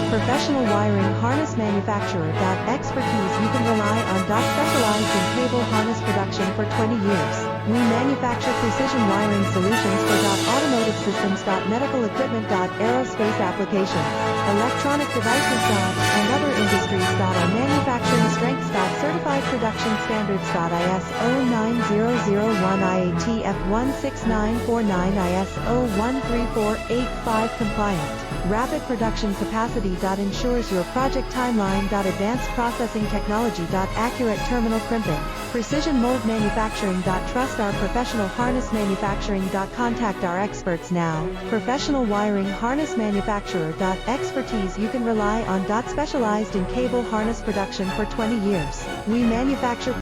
Professional wiring harness manufacturer. Expertise you can rely on. Specialized in cable harness production for 20 years. We manufacture precision wiring solutions for automotive systems. Medical equipment. Aerospace application. Electronic devices. And other industries. Our manufacturing strengths. Certified production standards. ISO 9001 IATF 16949 ISO 13485 compliant. Rapid production capacity. Ensures your project timeline. Advanced processing technology. Accurate terminal crimping. Precision mold manufacturing. Trust our professional harness manufacturing. Contact our experts now. Professional wiring harness manufacturer. Expertise you can rely on. Specialized in cable harness production for 20 years. We manufacture